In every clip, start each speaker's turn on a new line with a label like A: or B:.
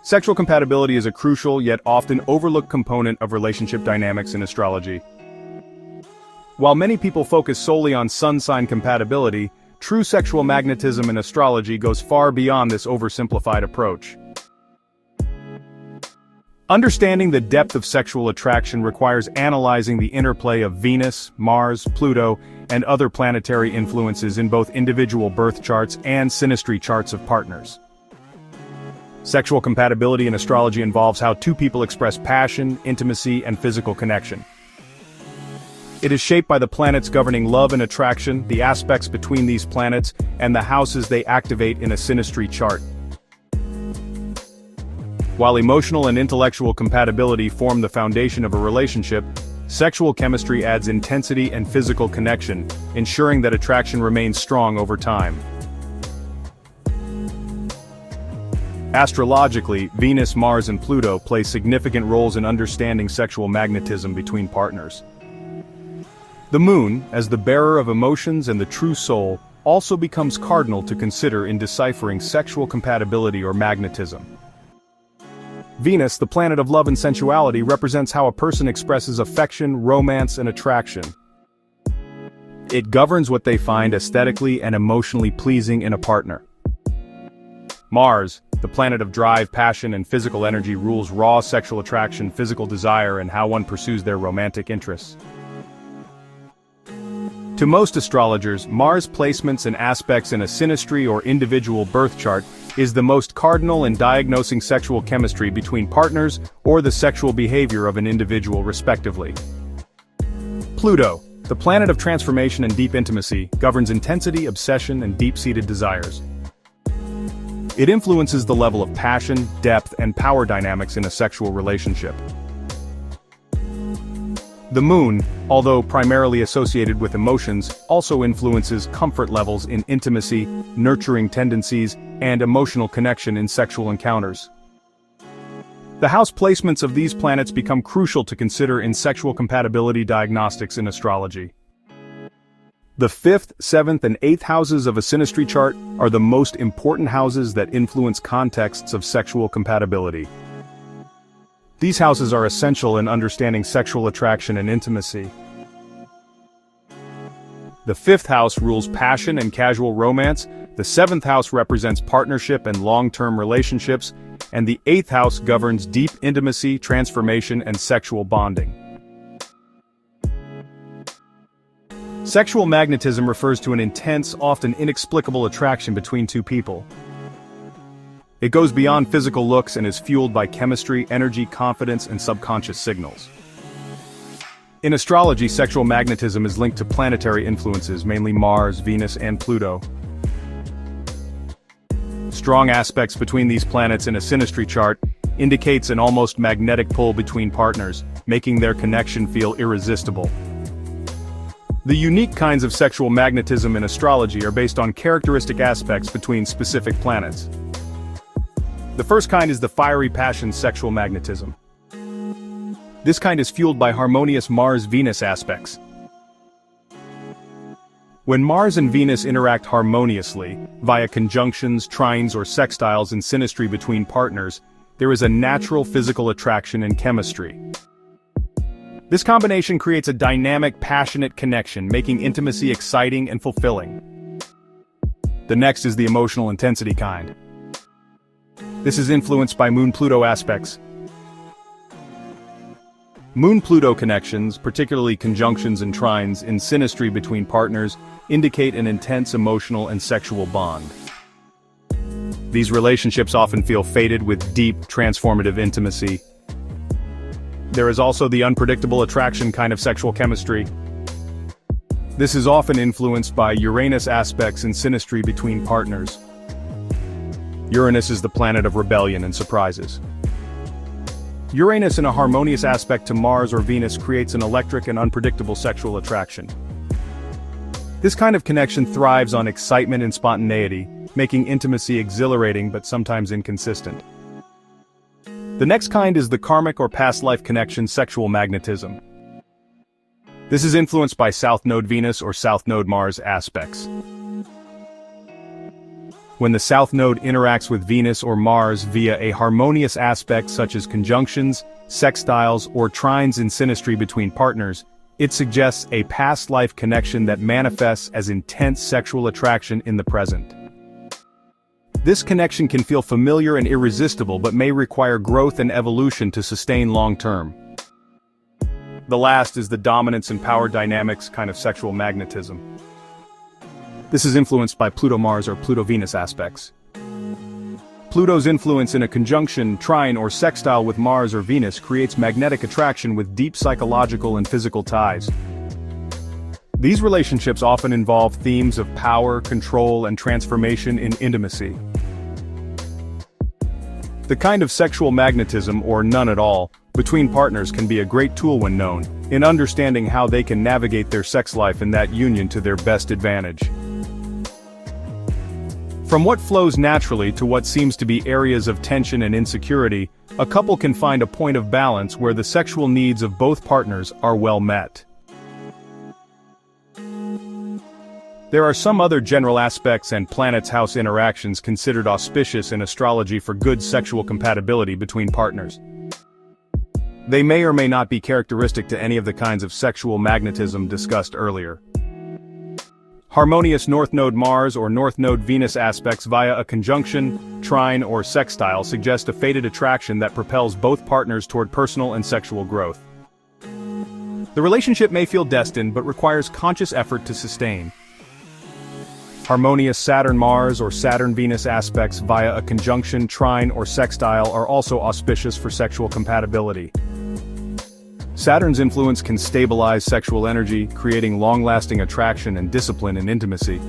A: Sexual compatibility is a crucial yet often overlooked component of relationship dynamics in astrology. While many people focus solely on sun sign compatibility, true sexual magnetism in astrology goes far beyond this oversimplified approach. Understanding the depth of sexual attraction requires analyzing the interplay of Venus, Mars, Pluto, and other planetary influences in both individual birth charts and synastry charts of partners. Sexual compatibility in astrology involves how two people express passion, intimacy, and physical connection. It is shaped by the planets governing love and attraction, the aspects between these planets, and the houses they activate in a synastry chart. While emotional and intellectual compatibility form the foundation of a relationship, sexual chemistry adds intensity and physical connection, ensuring that attraction remains strong over time. Astrologically, Venus, Mars, and Pluto play significant roles in understanding sexual magnetism between partners. The moon, as the bearer of emotions and the true soul, also becomes cardinal to consider in deciphering sexual compatibility or magnetism. Venus, the planet of love and sensuality, represents how a person expresses affection, romance, and attraction. It governs what they find aesthetically and emotionally pleasing in a partner. Mars, the planet of drive, passion, and physical energy, rules raw sexual attraction, physical desire, and how one pursues their romantic interests. To most astrologers, Mars placements and aspects in a synastry or individual birth chart is the most cardinal in diagnosing sexual chemistry between partners or the sexual behavior of an individual respectively. Pluto, the planet of transformation and deep intimacy, governs intensity, obsession, and deep-seated desires. It influences the level of passion, depth, and power dynamics in a sexual relationship. The moon, although primarily associated with emotions, also influences comfort levels in intimacy, nurturing tendencies, and emotional connection in sexual encounters. The house placements of these planets become crucial to consider in sexual compatibility diagnostics in astrology. The 5th, 7th, and 8th houses of a synastry chart are the most important houses that influence contexts of sexual compatibility. These houses are essential in understanding sexual attraction and intimacy. The 5th house rules passion and casual romance, the 7th house represents partnership and long-term relationships, and the 8th house governs deep intimacy, transformation, and sexual bonding. Sexual magnetism refers to an intense, often inexplicable attraction between two people. It goes beyond physical looks and is fueled by chemistry, energy, confidence, and subconscious signals. In astrology, sexual magnetism is linked to planetary influences, mainly Mars, Venus, and Pluto. Strong aspects between these planets in a synastry chart indicates an almost magnetic pull between partners, making their connection feel irresistible. The unique kinds of sexual magnetism in astrology are based on characteristic aspects between specific planets. The first kind is the fiery passion sexual magnetism. This kind is fueled by harmonious Mars-Venus aspects. When Mars and Venus interact harmoniously, via conjunctions, trines, or sextiles in synastry between partners, there is a natural physical attraction and chemistry. This combination creates a dynamic, passionate connection, making intimacy exciting and fulfilling. The next is the emotional intensity kind. This is influenced by Moon-Pluto aspects. Moon-Pluto connections, particularly conjunctions and trines in synastry between partners, indicate an intense emotional and sexual bond. These relationships often feel fated with deep, transformative intimacy. There is also the unpredictable attraction kind of sexual chemistry. This is often influenced by Uranus aspects in synastry between partners. Uranus is the planet of rebellion and surprises. Uranus in a harmonious aspect to Mars or Venus creates an electric and unpredictable sexual attraction. This kind of connection thrives on excitement and spontaneity, making intimacy exhilarating but sometimes inconsistent. The next kind is the karmic or past life connection sexual magnetism. This is influenced by South Node Venus or South Node Mars aspects. When the South Node interacts with Venus or Mars via a harmonious aspect such as conjunctions, sextiles, or trines in synastry between partners, it suggests a past life connection that manifests as intense sexual attraction in the present. This connection can feel familiar and irresistible but may require growth and evolution to sustain long-term. The last is the dominance and power dynamics kind of sexual magnetism. This is influenced by Pluto-Mars or Pluto-Venus aspects. Pluto's influence in a conjunction, trine, or sextile with Mars or Venus creates magnetic attraction with deep psychological and physical ties. These relationships often involve themes of power, control, and transformation in intimacy. The kind of sexual magnetism, or none at all, between partners can be a great tool when known, in understanding how they can navigate their sex life in that union to their best advantage. From what flows naturally to what seems to be areas of tension and insecurity, a couple can find a point of balance where the sexual needs of both partners are well met. There are some other general aspects and planets' house interactions considered auspicious in astrology for good sexual compatibility between partners. They may or may not be characteristic to any of the kinds of sexual magnetism discussed earlier. Harmonious North Node Mars or North Node Venus aspects via a conjunction, trine, or sextile suggest a fated attraction that propels both partners toward personal and sexual growth. The relationship may feel destined but requires conscious effort to sustain. Harmonious Saturn-Mars or Saturn-Venus aspects via a conjunction, trine, or sextile are also auspicious for sexual compatibility. Saturn's influence can stabilize sexual energy, creating long-lasting attraction and discipline in intimacy.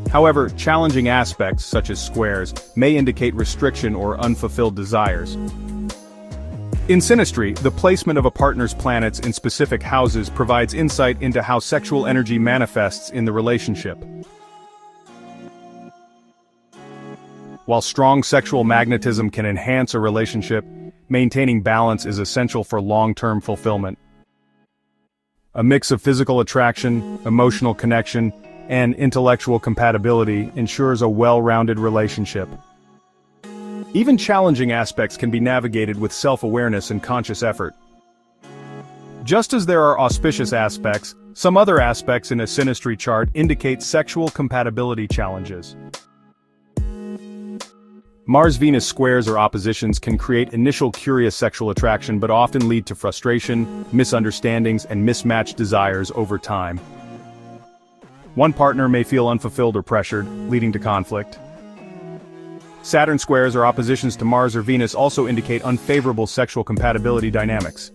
A: However, challenging aspects, such as squares, may indicate restriction or unfulfilled desires. In synastry, the placement of a partner's planets in specific houses provides insight into how sexual energy manifests in the relationship. While strong sexual magnetism can enhance a relationship, maintaining balance is essential for long-term fulfillment. A mix of physical attraction, emotional connection, and intellectual compatibility ensures a well-rounded relationship. Even challenging aspects can be navigated with self-awareness and conscious effort. Just as there are auspicious aspects, some other aspects in a synastry chart indicate sexual compatibility challenges. Mars-Venus squares or oppositions can create initial curious sexual attraction but often lead to frustration, misunderstandings, and mismatched desires over time. One partner may feel unfulfilled or pressured, leading to conflict. Saturn squares or oppositions to Mars or Venus also indicate unfavorable sexual compatibility dynamics.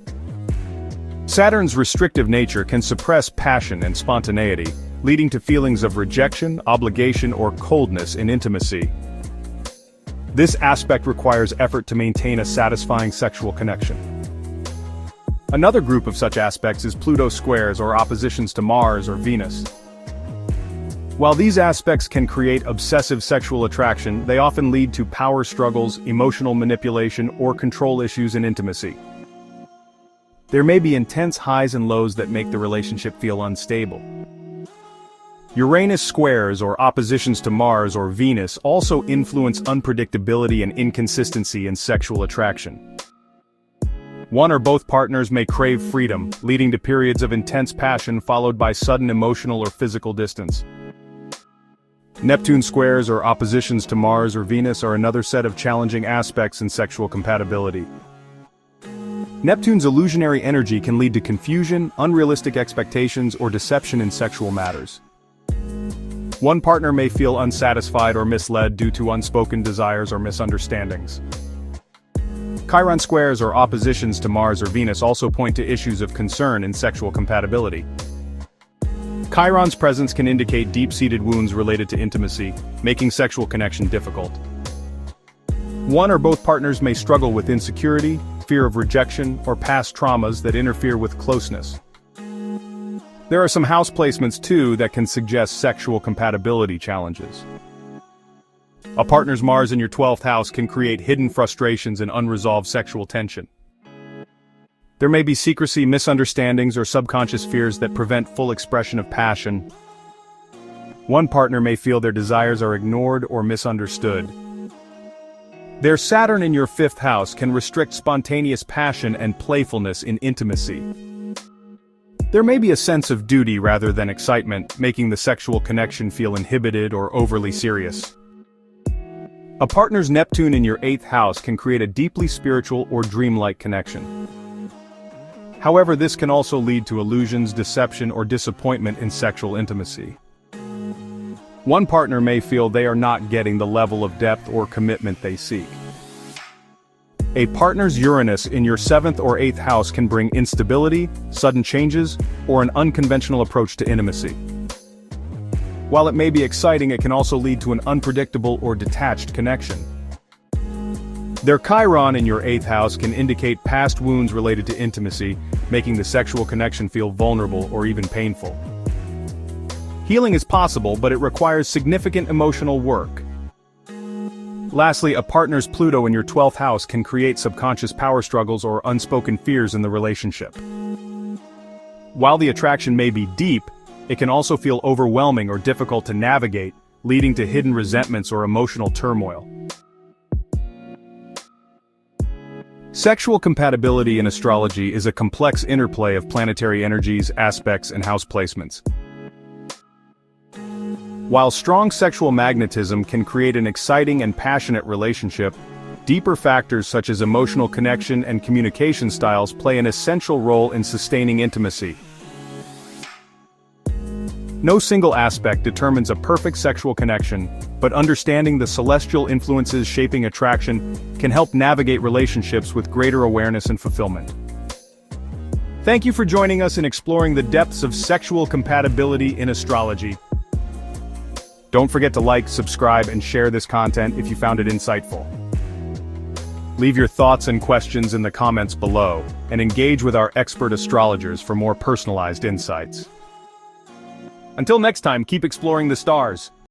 A: Saturn's restrictive nature can suppress passion and spontaneity, leading to feelings of rejection, obligation, or coldness in intimacy. This aspect requires effort to maintain a satisfying sexual connection. Another group of such aspects is Pluto squares or oppositions to Mars or Venus. While these aspects can create obsessive sexual attraction, they often lead to power struggles, emotional manipulation, or control issues in intimacy. There may be intense highs and lows that make the relationship feel unstable. Uranus squares or oppositions to Mars or Venus also influence unpredictability and inconsistency in sexual attraction. One or both partners may crave freedom, leading to periods of intense passion followed by sudden emotional or physical distance. Neptune squares or oppositions to Mars or Venus are another set of challenging aspects in sexual compatibility. Neptune's illusionary energy can lead to confusion, unrealistic expectations, or deception in sexual matters. One partner may feel unsatisfied or misled due to unspoken desires or misunderstandings. Chiron squares or oppositions to Mars or Venus also point to issues of concern in sexual compatibility. Chiron's presence can indicate deep-seated wounds related to intimacy, making sexual connection difficult. One or both partners may struggle with insecurity, fear of rejection, or past traumas that interfere with closeness. There are some house placements too that can suggest sexual compatibility challenges. A partner's Mars in your 12th house can create hidden frustrations and unresolved sexual tension. There may be secrecy, misunderstandings, or subconscious fears that prevent full expression of passion. One partner may feel their desires are ignored or misunderstood. Their Saturn in your 5th house can restrict spontaneous passion and playfulness in intimacy. There may be a sense of duty rather than excitement, making the sexual connection feel inhibited or overly serious. A partner's Neptune in your 8th house can create a deeply spiritual or dreamlike connection. However, this can also lead to illusions, deception, or disappointment in sexual intimacy. One partner may feel they are not getting the level of depth or commitment they seek. A partner's Uranus in your 7th or 8th house can bring instability, sudden changes, or an unconventional approach to intimacy. While it may be exciting, it can also lead to an unpredictable or detached connection. Their Chiron in your 8th house can indicate past wounds related to intimacy, making the sexual connection feel vulnerable or even painful. Healing is possible, but it requires significant emotional work. Lastly, a partner's Pluto in your 12th house can create subconscious power struggles or unspoken fears in the relationship. While the attraction may be deep, it can also feel overwhelming or difficult to navigate, leading to hidden resentments or emotional turmoil. Sexual compatibility in astrology is a complex interplay of planetary energies, aspects, and house placements. While strong sexual magnetism can create an exciting and passionate relationship, deeper factors such as emotional connection and communication styles play an essential role in sustaining intimacy. No single aspect determines a perfect sexual connection, but understanding the celestial influences shaping attraction can help navigate relationships with greater awareness and fulfillment. Thank you for joining us in exploring the depths of sexual compatibility in astrology. Don't forget to like, subscribe, and share this content if you found it insightful. Leave your thoughts and questions in the comments below, and engage with our expert astrologers for more personalized insights. Until next time, keep exploring the stars.